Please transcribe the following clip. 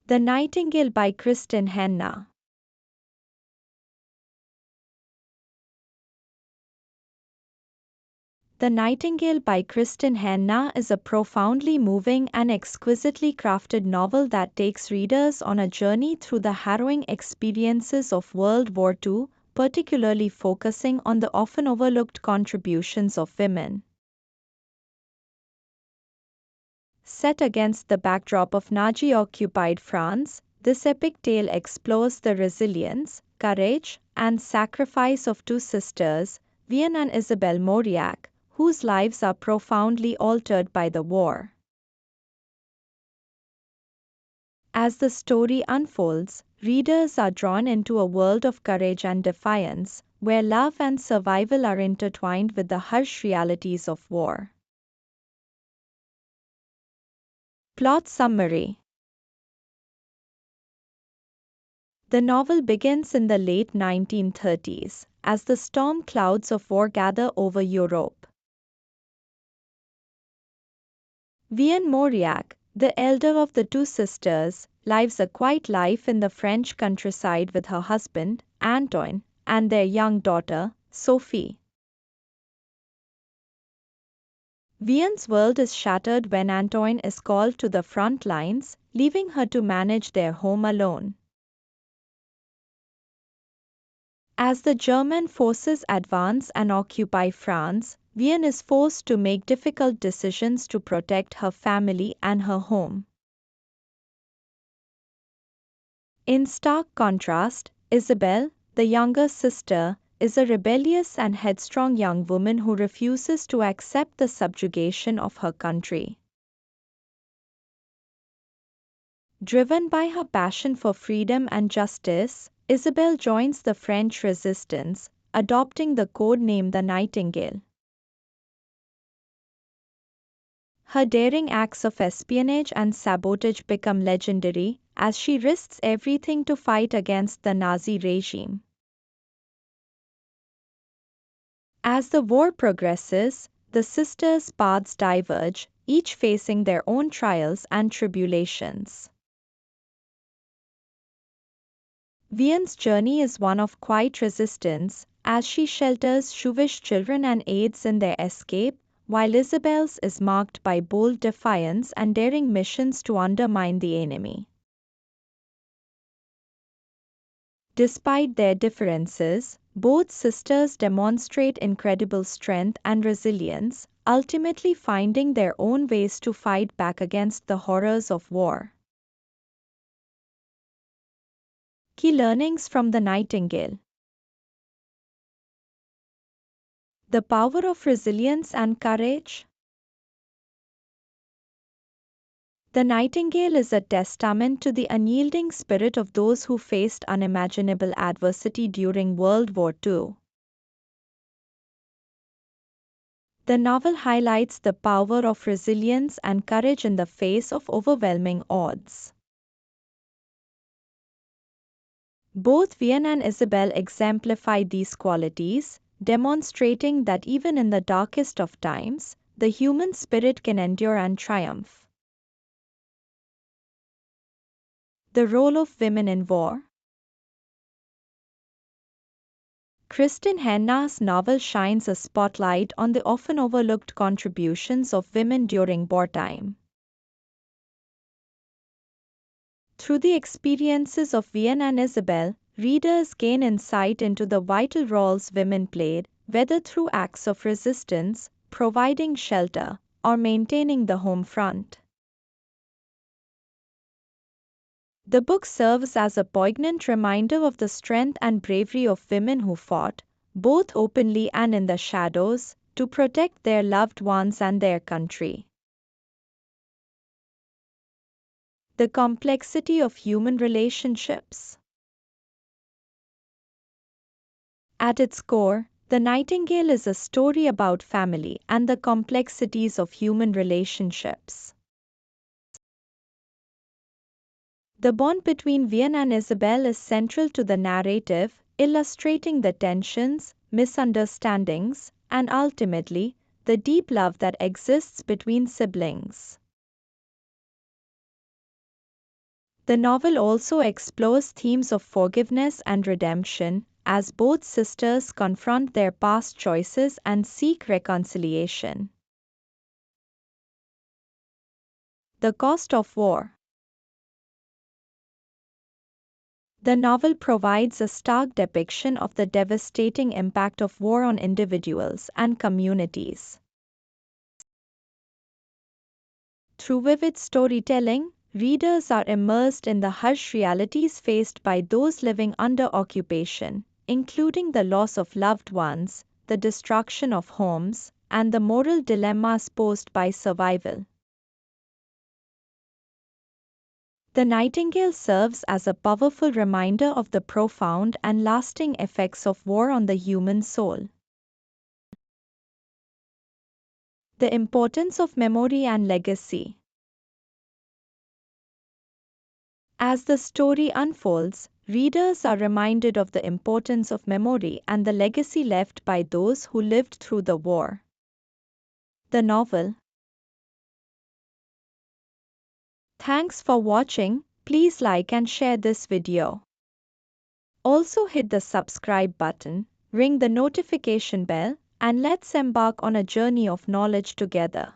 The Nightingale by Kristin Henna. The Nightingale by Kristin Henna is a profoundly moving and exquisitely crafted novel that takes readers on a journey through the harrowing experiences of World War II, particularly focusing on the often overlooked contributions of women. Set against the backdrop of Nazi-occupied France, this epic tale explores the resilience, courage, and sacrifice of two sisters, Vian and Isabelle Mauriac, whose lives are profoundly altered by the war. As the story unfolds, readers are drawn into a world of courage and defiance, where love and survival are intertwined with the harsh realities of war. Plot summary. The novel begins in the late 1930s, as the storm clouds of war gather over Europe. Vian Mauriac, the elder of the two sisters, lives a quiet life in the French countryside with her husband, Antoine, and their young daughter, Sophie. Vian's world is shattered when Antoine is called to the front lines, leaving her to manage their home alone. As the German forces advance and occupy France, Vian is forced to make difficult decisions to protect her family and her home. In stark contrast, Isabelle, the younger sister, is a rebellious and headstrong young woman who refuses to accept the subjugation of her country. Driven by her passion for freedom and justice, Isabelle joins the French resistance, adopting the code name the Nightingale. Her daring acts of espionage and sabotage become legendary, as she risks everything to fight against the Nazi regime. As the war progresses, the sisters' paths diverge, each facing their own trials and tribulations. Vian's journey is one of quiet resistance, as she shelters Jewish children and aids in their escape, while Isabelle's is marked by bold defiance and daring missions to undermine the enemy. Despite their differences, both sisters demonstrate incredible strength and resilience, ultimately finding their own ways to fight back against the horrors of war. Key learnings from the Nightingale. The power of resilience and courage. The Nightingale is a testament to the unyielding spirit of those who faced unimaginable adversity during World War II. The novel highlights the power of resilience and courage in the face of overwhelming odds. Both Vian and Isabelle exemplify these qualities, demonstrating that even in the darkest of times, the human spirit can endure and triumph. The role of women in war. Kristin Henna's novel shines a spotlight on the often overlooked contributions of women during wartime. Through the experiences of Vian and Isabelle, readers gain insight into the vital roles women played, whether through acts of resistance, providing shelter, or maintaining the home front. The book serves as a poignant reminder of the strength and bravery of women who fought, both openly and in the shadows, to protect their loved ones and their country. The complexity of human relationships. At its core, The Nightingale is a story about family and the complexities of human relationships. The bond between Vian and Isabelle is central to the narrative, illustrating the tensions, misunderstandings, and ultimately, the deep love that exists between siblings. The novel also explores themes of forgiveness and redemption, as both sisters confront their past choices and seek reconciliation. The Cost of War. The novel provides a stark depiction of the devastating impact of war on individuals and communities. Through vivid storytelling, readers are immersed in the harsh realities faced by those living under occupation, including the loss of loved ones, the destruction of homes, and the moral dilemmas posed by survival. The Nightingale serves as a powerful reminder of the profound and lasting effects of war on the human soul. The importance of memory and legacy. As the story unfolds, readers are reminded of the importance of memory and the legacy left by those who lived through the war. The novel. Thanks for watching. Please like and share this video. Also hit the subscribe button, ring the notification bell, and let's embark on a journey of knowledge together.